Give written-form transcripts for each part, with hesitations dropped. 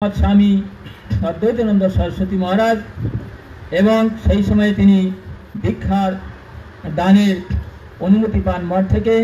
स्वामी अद्वैतानंद सरस्वती महाराज एवं সেই সময়ে তিনি দীক্ষার দানের অনুমতি পান মঠ থেকে।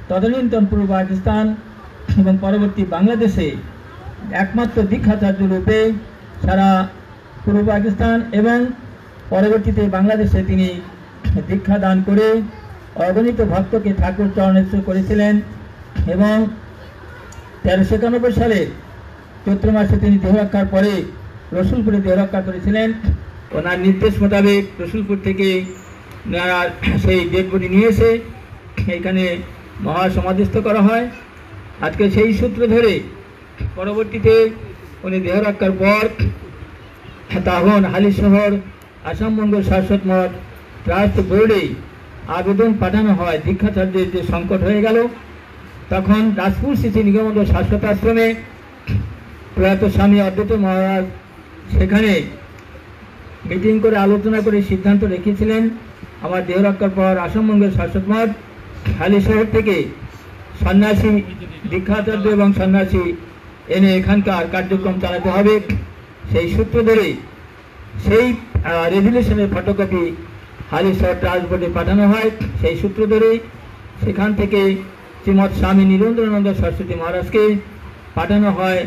তদনীন্তন পূর্ব পাকিস্তান এবং পরবর্তী বাংলাদেশে একমাত্র দীক্ষাচার্য রূপে সারা পূর্ব পাকিস্তান এবং পরবর্তীতে বাংলাদেশে তিনি দীক্ষা দান করে অগণিত ভক্তকে ঠাকুর চরণস্থ করেছিলেন এবং 1391 সালে চৈত্র মাসে তিনি দেহ রক্ষার পরে রসুলপুরে দেহ রক্ষা করেছিলেন। ওনার নির্দেশ মোতাবেক রসুলপুর থেকে সেই ডেড বডি নিয়ে এসে এখানে মহাসমাধিস্থ করা হয়। আজকে সেই সূত্র ধরে পরবর্তীতে উনি দেহ রক্ষার পর তখন হালিশহর আসামবঙ্গ শাশ্বত মঠ ট্রাস্ট বোর্ডে আবেদন পাঠানো হয়। দীক্ষাচার্যের যে সংকট হয়ে গেল, তখন রাজপুর শ্রী নিগমানন্দ শাশ্বত আশ্রমে প্রয়াত স্বামী অদ্বৈত মহারাজ সেখানে মিটিং করে আলোচনা করে সিদ্ধান্ত রেখেছিলেন আমার দেহ রক্ষার পর আসামবঙ্গের শাশ্বত মঠ হালিশহর থেকে সন্ন্যাসী দীক্ষাচার্য এবং সন্ন্যাসী এনে এখানকার কার্যক্রম চালাতে হবে। সেই সূত্র ধরে সেই রেজুলেশনের ফটোকপি হালিশহর ট্রাস্ট বোর্ডে পাঠানো হয়। সেই সূত্র ধরে সেখান থেকে শ্রীমৎ স্বামী নিরঞ্জনানন্দ সরস্বতী মহারাজকে পাঠানো হয়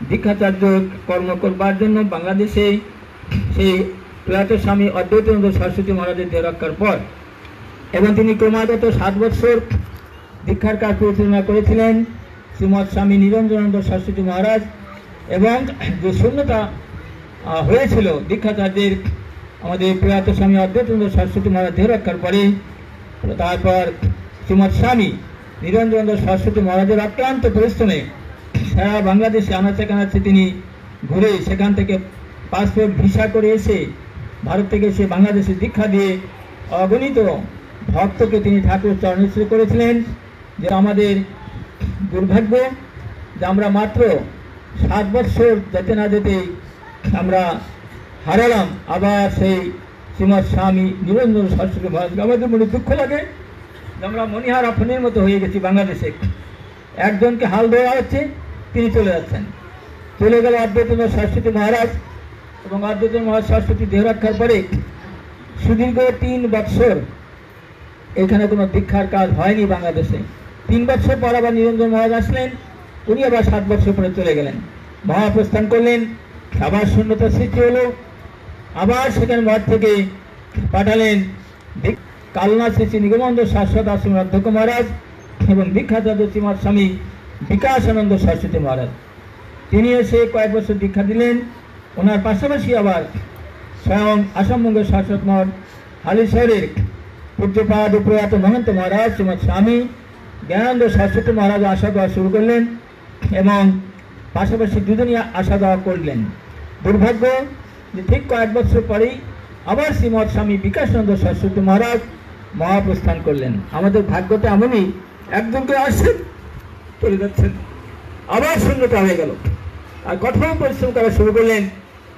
দীক্ষাচার্য কর্ম করবার জন্য বাংলাদেশে। সেই প্রয়াত স্বামী অদ্বৈতানন্দ সরস্বতী মহারাজের দেহ রক্ষার পর এবং তিনি ক্রমাগত 7 বছর দীক্ষার কাজ পরিচালনা করেছিলেন শ্রীমৎ স্বামী নিরঞ্জনানন্দ সরস্বতী মহারাজ। এবং যে শূন্যতা হয়েছিল দীক্ষাচার্যের আমাদের প্রয়াত স্বামী অদ্বৈতানন্দ সরস্বতী মহারাজ দেহ রক্ষার পরে, তারপর শ্রীমৎ স্বামী নিরঞ্জনানন্দ সরস্বতী মহারাজের অক্লান্ত পরিশ্রমে সারা বাংলাদেশে আনাচে কানাচে তিনি ঘুরে সেখান থেকে পাসপোর্ট ভিসা করে এসে ভারত থেকে এসে বাংলাদেশে দীক্ষা দিয়ে অগণিত ভক্তকে তিনি ঠাকুর চরণস্থ করেছিলেন। যে আমাদের দুর্ভাগ্য যে আমরা মাত্র 7 বছর যেতে না যেতেই আমরা হারালাম আবার সেই শ্রীমৎ স্বামী নিরঞ্জন সরস্বতী মহারাজ। আমাদের মনে দুঃখ লাগে যে আমরা মণিহার আপনের মতো হয়ে গেছি। বাংলাদেশে একজনকে হাল দেওয়া হচ্ছে, তিনি চলে যাচ্ছেন। চলে গেল অদ্বৈতানন্দ সরস্বতী মহারাজ এবং অদ্বৈতানন্দ মহারাজ সরস্বতী দেহ রক্ষার পরে সুদীর্ঘ 3 বছর এখানে কোনো দীক্ষার কাজ হয়নি বাংলাদেশে। 3 বছর পর আবার নিরঞ্জন মহারাজ আসলেন, উনি আবার 7 বছর পরে চলে গেলেন, মহাপ্রস্থান করলেন। আবার শূন্যতার সৃষ্টি হলো, আবার সেখানে মঠ থেকে পাঠালেন কালনা শ্রী নিগমানন্দ শাশ্বত আশ্রমের অধ্যক্ষ মহারাজ এবং দীক্ষাচার্য শ্রীমৎ স্বামী বিকাশানন্দ সরস্বতী মহারাজ। তিনি এসে কয়েক বছর দীক্ষা দিলেন। ওনার পাশাপাশি আবার স্বয়ং আসামবঙ্গের শাশ্বত মঠ হালিশহরের পূজ্যপাদ প্রয়াত মহন্ত মহারাজ শ্রীমৎ স্বামী জ্ঞানানন্দ সরস্বতী মহারাজ আসা দেওয়া শুরু করলেন এবং পাশাপাশি দুজনই আসা দেওয়া করলেন। দুর্ভাগ্য যে ঠিক কয়েক বছর পরেই আবার শ্রীমৎ স্বামী বিকাশানন্দ সরস্বতী মহারাজ মহাপ্রস্থান করলেন। আমাদের ভাগ্যটা এমনই, একজনকে আসছেন চলে যাচ্ছেন, আবার শূন্যতা হয়ে গেল। আর কঠোর পরিশ্রম করা শুরু করলেন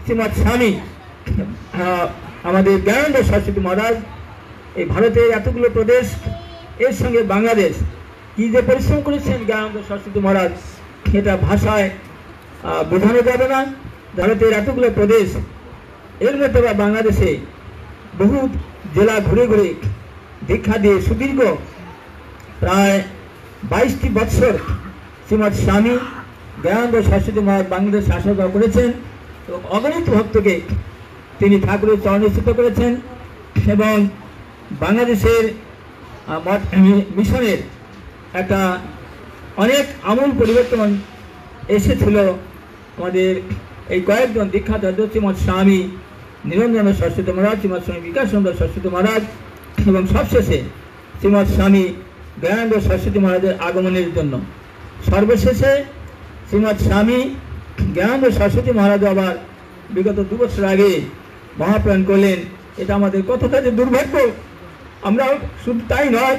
শ্রীমৎ স্বামী আমাদের জ্ঞানানন্দ সরস্বতী মহারাজ। এই ভারতের এতগুলো প্রদেশ এর সঙ্গে বাংলাদেশ কি যে পরিশ্রম করেছেন জ্ঞানানন্দ সরস্বতী মহারাজ, এটা ভাষায় বোঝানো যাবে না। ভারতের এতগুলো প্রদেশ এর মধ্যে বা বাংলাদেশে বহু জেলা ঘুরে ঘুরে দীক্ষা দিয়ে সুদীর্ঘ প্রায় 22টি বৎসর শ্রীমৎ স্বামী জ্ঞানানন্দ সরস্বতী মহারাজ বাংলাদেশে আসা যাওয়া করেছেন এবং অগণিত ভক্তকে তিনি ঠাকুরের চরণস্থিত করেছেন। এবং বাংলাদেশের মিশনের একটা অনেক আমূল পরিবর্তন এসেছিল আমাদের এই কয়েকজন দীক্ষাচার্য শ্রীমৎ স্বামী নিরঞ্জনানন্দ সরস্বতী মহারাজ, শ্রীমৎ স্বামী বিকাশানন্দ সরস্বতী মহারাজ এবং সবশেষে শ্রীমৎ স্বামী জ্ঞানানন্দ সরস্বতী মহারাজের আগমনের জন্য। সর্বশেষে শ্রীমৎ স্বামী জ্ঞানানন্দ সরস্বতী মহারাজ আবার বিগত 2 বছর আগে মহাপ্রাণ করলেন। এটা আমাদের কতটা যে দুর্ভাগ্য। আমরা শুধু তাই নয়,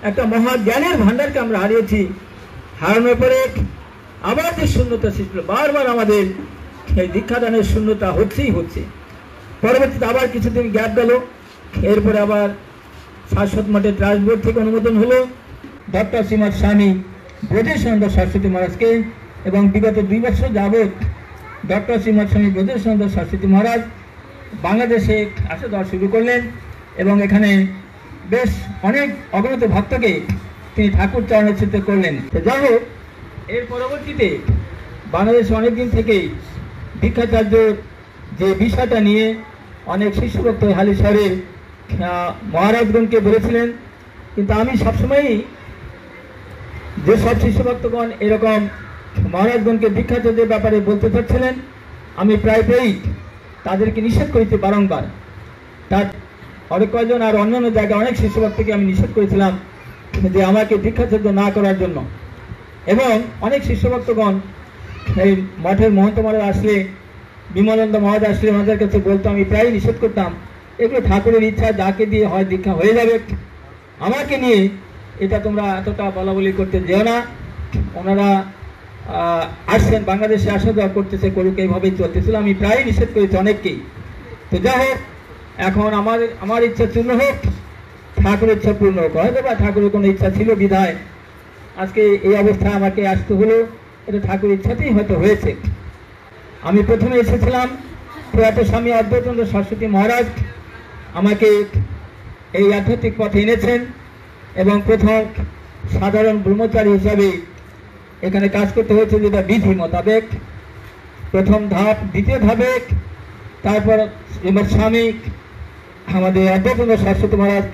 একটা মহা জ্ঞানের ভাণ্ডারকে আমরা হারিয়েছি। হারানোর পরে আবার যে শূন্যতা সৃষ্টি, বারবার আমাদের এই দীক্ষাদানের শূন্যতা হচ্ছে। পরবর্তীতে আবার কিছুদিন গ্যাপ গেল, এরপরে আবার শাশ্বত মঠের ট্রাস্ট বোর্ড থেকে অনুমোদন হলো ডক্টর শ্রীমৎ স্বামী ব্রজেশানন্দ সরস্বতী মহারাজকে এবং বিগত 2 বছর যাবৎ ডক্টর শ্রীমৎ স্বামী ব্রজেশচন্দ্র সরস্বতী মহারাজ বাংলাদেশে আসা দেওয়া শুরু করলেন এবং এখানে বেশ অনেক অগণিত ভক্তকে তিনি ঠাকুর চরণচ্যুত করলেন। তো যাই হোক, এর পরবর্তীতে বাংলাদেশে অনেকদিন থেকেই দীক্ষাচার্য যে বিষয়টা নিয়ে অনেক শিষ্যভক্ত হালিশহরের মহারাজগণকে বলেছিলেন, কিন্তু আমি সবসময়ই যে সব শিষ্যভক্তগণ এরকম মহারাজগণকে দীক্ষাচার্যের ব্যাপারে বলতে চাচ্ছিলেন, আমি প্রায়ই তাদেরকে নিষেধ করেছি বারংবার। তার অনেক কয়জন আর অন্যান্য জায়গায় অনেক শিষ্যভক্তকে আমি নিষেধ করেছিলাম যে আমাকে দীক্ষাচার্য না করার জন্য। এবং অনেক শিষ্যভক্তগণ এই মঠের মহন্ত মহারাজ আসলে, বিমলানন্দ মহারাজ আসলে আমাদের কাছে বলতো, আমি প্রায় নিষেধ করতাম, এগুলো ঠাকুরের ইচ্ছা, যাকে দিয়ে হয় দীক্ষা হয়ে যাবে, আমাকে নিয়ে এটা তোমরা এতটা বলা বলি করতে যেও না। ওনারা আসছেন, বাংলাদেশে আসা যাওয়া করতেছে, করুক, এইভাবেই চলতেছিল। আমি প্রায় নিষেধ করেছি অনেককেই। তো যাই হোক, এখন আমার ইচ্ছা পূর্ণ হোক, ঠাকুরের ইচ্ছা পূর্ণ হোক। হয়তো বা ঠাকুরের কোনো ইচ্ছা ছিল বিধায় আজকে এই অবস্থায় আমাকে আসতে হলো, এটা ঠাকুরের ইচ্ছাতেই হয়তো হয়েছে। আমি প্রথমে এসেছিলাম, প্রয়াত স্বামী অদ্বৈতানন্দ সরস্বতী মহারাজ আমাকে এই আধ্যাত্মিক পথে এনেছেন এবং প্রথম সাধারণ ব্রহ্মচারী হিসাবে এখানে কাজ করতে হয়েছে, যেটা বিধি মোতাবেক। প্রথম ধাপ, দ্বিতীয় ধাপে, তারপর এবার স্বামী আমাদের অদ্বৈতানন্দ সরস্বতী মহারাজ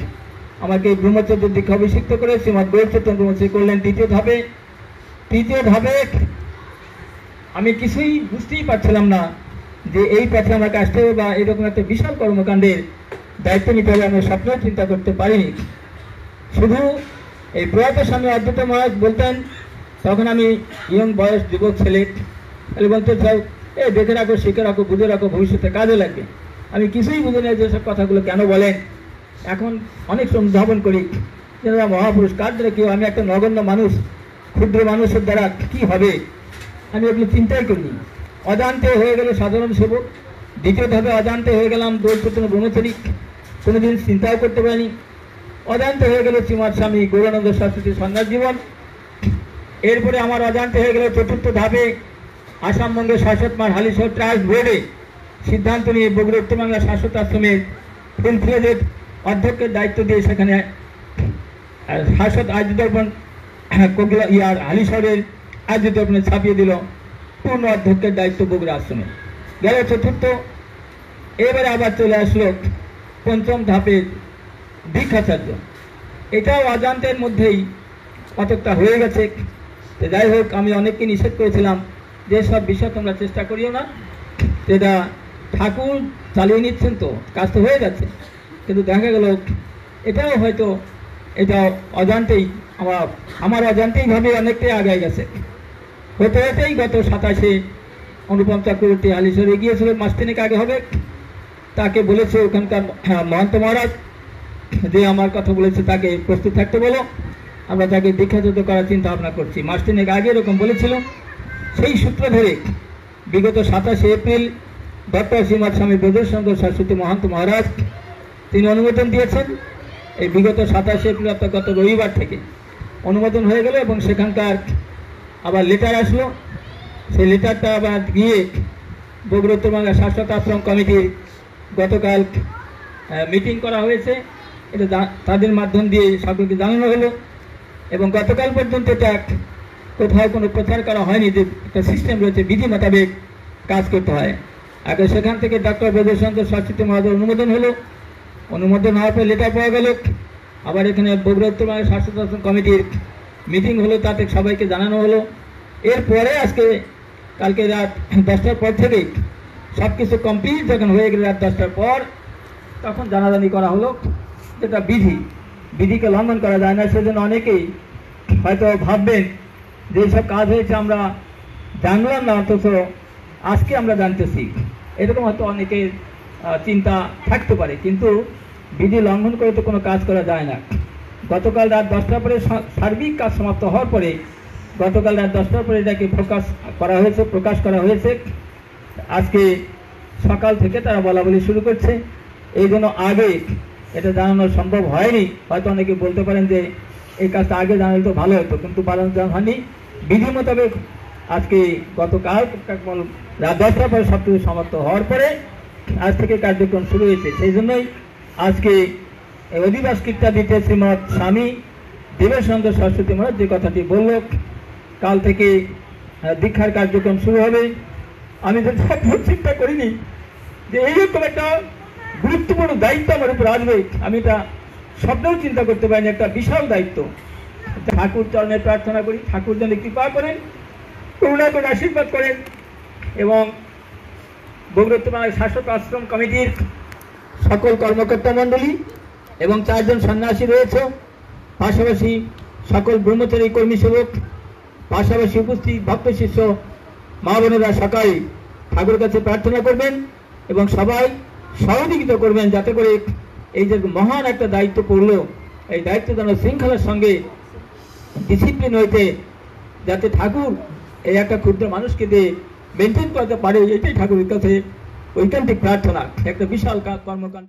আমাকে ব্রহ্মচর্য দীক্ষা অভিষিক্ত করে শ্রীমৎ গৌরচৈতন্য ব্রহ্মচারী করলেন দ্বিতীয় ধাপে। তৃতীয় ধাপে আমি কিছুই বুঝতেই পারছিলাম না যে এই পথে আমাকে আসতে হবে বা এরকম একটা বিশাল কর্মকাণ্ডের দায়িত্ব নিতে হবে। আমি স্বপ্নেও চিন্তা করতে পারিনি। শুধু এই প্রয়াত স্বামী অদ্বৈত মহারাজ বলতেন, তখন আমি ইয়ং বয়স যুবক ছেলে, তাহলে বলতে চাও দেখে রাখো, শিখে রাখো, বুঝে রাখো, ভবিষ্যতে কাজে লাগবে। আমি কিছুই বুঝি না যেসব কথাগুলো কেন বলেন। এখন অনেক অনুধাবন করি যারা মহাপুরুষ, কার দ্বারা কেউ, আমি একটা নগণ্য মানুষ, ক্ষুদ্র মানুষের দ্বারা কি হবে, আমি এগুলো চিন্তাই করিনি। অজান্তে হয়ে গেল সাধারণ সেবক। দ্বিতীয় ধাপে অজান্তে হয়ে গেলাম গৌরচৈতন্য ব্রহ্মচারী, কোনোদিন চিন্তাও করতে পারিনি। অজান্তে হয়ে গেল শ্রীমৎ স্বামী গৌরানন্দ সরস্বতী সন্ন্যাস জীবন। এরপরে আমার অজান্তে হয়ে গেল চতুর্থ ধাপে আসামবঙ্গের শাশ্বতমার হালিশহর ট্রাস্ট বোর্ডে সিদ্ধান্ত নিয়ে বগুড়া উত্তর বাংলা শাশ্বত আশ্রমের ফুলফ্লেজেড অধ্যক্ষের দায়িত্ব দিয়ে সেখানে শাশ্বত আর্য দর্পণ হালিশহরের আর্য দর্পণে ছাপিয়ে দিল পূর্ণ অধ্যক্ষের দায়িত্ব বগুড়া আশ্রমে। গেল চতুর্থ। এবারে আবার চলে আসলো পঞ্চম ধাপের দীক্ষাচার্য। এটাও অজান্তের মধ্যেই কতকটা হয়ে গেছে। তো যাই হোক, আমি অনেককে নিষেধ করেছিলাম যে সব বিষয় তোমরা চেষ্টা করিও না, সেটা ঠাকুর চালিয়ে নিচ্ছেন, তো কাজ তো হয়ে যাচ্ছে। কিন্তু দেখা গেল এটাও হয়তো এটা অজান্তেই আমার অজান্তেইভাবে অনেকটাই আগে গেছে। হতে হতেই গত 27-এ অনুপম চক্রবর্তী হালিশহরে গিয়েছিল, মাস তিনেক আগে হবে। তাকে বলেছে ওখানকার মহন্ত মহারাজ যে আমার কথা বলেছে, তাকে প্রস্তুত থাকতে বলো, আমরা তাকে দীক্ষাচ্যুত করার চিন্তা ভাবনা করছি। মাস তিনেক আগে এরকম বলেছিল। সেই সূত্র ধরে বিগত 27 এপ্রিল ডক্টর শ্রীমৎ স্বামী ব্রজেশচন্দ্র সরস্বতী মহন্ত মহারাজ তিনি অনুমোদন দিয়েছেন। এই বিগত 27 এপ্রিল অর্থাৎ গত রবিবার থেকে অনুমোদন হয়ে গেল এবং সেখানকার আবার লেটার আসলো। সেই লেটারটা আবার গিয়ে বগুড়া উত্তর বাংলা শাশ্বত আশ্রম কমিটির গতকাল মিটিং করা হয়েছে। এটা তাদের মাধ্যম দিয়ে সকলকে জানানো হলো এবং গতকাল পর্যন্ত এটা কোথাও কোনো প্রচার করা হয়নি যে একটা সিস্টেম রয়েছে, বিধি মোতাবেক কাজ করতে হয়। আগে সেখান থেকে ডক্টর ব্রজেশচন্দ্র সরস্বতী মহারাজের অনুমোদন হলো। অনুমোদন হওয়ার পর লেটার পাওয়া গেল। আবার এখানে বগুড়া উত্তর বাংলা শাশ্বত আশ্রম কমিটির মিটিং হলো, তাতে সবাইকে জানানো হলো। এরপরে আজকে কালকে রাত 10টার পর থেকেই সব কিছু কমপ্লিট যখন হয়ে গেল রাত 10টার পর, তখন জানাজানি করা হলো যেটা বিধিকে লঙ্ঘন করা যায় না। সেজন্য অনেকেই হয়তো ভাববেন যে এইসব কাজ হয়েছে আমরা জানলাম না, অথচ আজকে আমরা জানতেছি, এরকম হয়তো অনেকের চিন্তা থাকতে পারে। কিন্তু বিধি লঙ্ঘন করে তো কোনো কাজ করা যায় না। গতকাল রাত 10টার পরে সার্বিক কাজ সমাপ্ত হওয়ার পরে গতকাল রাত 10টার পরে এটাকে প্রকাশ করা হয়েছে। আজকে সকাল থেকে তারা বলা বলি শুরু করছে। এই জন্য আগে এটা জানানো সম্ভব হয়নি। হয়তো অনেকে বলতে পারেন যে এই কাজটা আগে জানালে তো ভালো হতো, কিন্তু পালন হয়নি। বিধি মোতাবেক আজকে গতকাল রাত 10টার পরে সব কিছু সমাপ্ত হওয়ার পরে আজ থেকে কার্যক্রম শুরু হয়েছে। সেই জন্যই আজকে অধিবাস কীর্তা দিতে শ্রীমৎ স্বামী দেবেশানন্দ সরস্বতী মহারাজ যে কথাটি বলল, কাল থেকে দীক্ষার কার্যক্রম শুরু হবে। আমি তো চিন্তা করিনি যে এইরকম একটা গুরুত্বপূর্ণ দায়িত্ব আমার উপর আসবে, আমি এটা স্বপ্নেও চিন্তা করতে পারিনি। একটা বিশাল দায়িত্ব। ঠাকুর চরণে প্রার্থনা করি, ঠাকুর যেন কৃপা করেন, করুণা করে আশীর্বাদ করেন, এবং বৌরত্তমার শাসক আশ্রম কমিটির সকল কর্মকর্তা মণ্ডলী এবং 4 জন সন্ন্যাসী রয়েছে, পাশাপাশি সকল ব্রহ্মচারী কর্মী সেবক, পাশাপাশি উপস্থিত ভক্ত শিষ্য মা বোনেরা সকালে ঠাকুরের কাছে প্রার্থনা করবেন এবং সবাই সহযোগিতা করবেন, যাতে করে এই যে মহান একটা দায়িত্ব পড়লো, এই দায়িত্ব যেন শৃঙ্খলার সঙ্গে ডিসিপ্লিন হইতে, যাতে ঠাকুর এই একটা ক্ষুদ্র মানুষকে দিয়ে মেনটেন করতে পারে, এটাই ঠাকুরের কাছে ঐকান্তিক প্রার্থনা। একটা বিশাল কর্মকাণ্ড।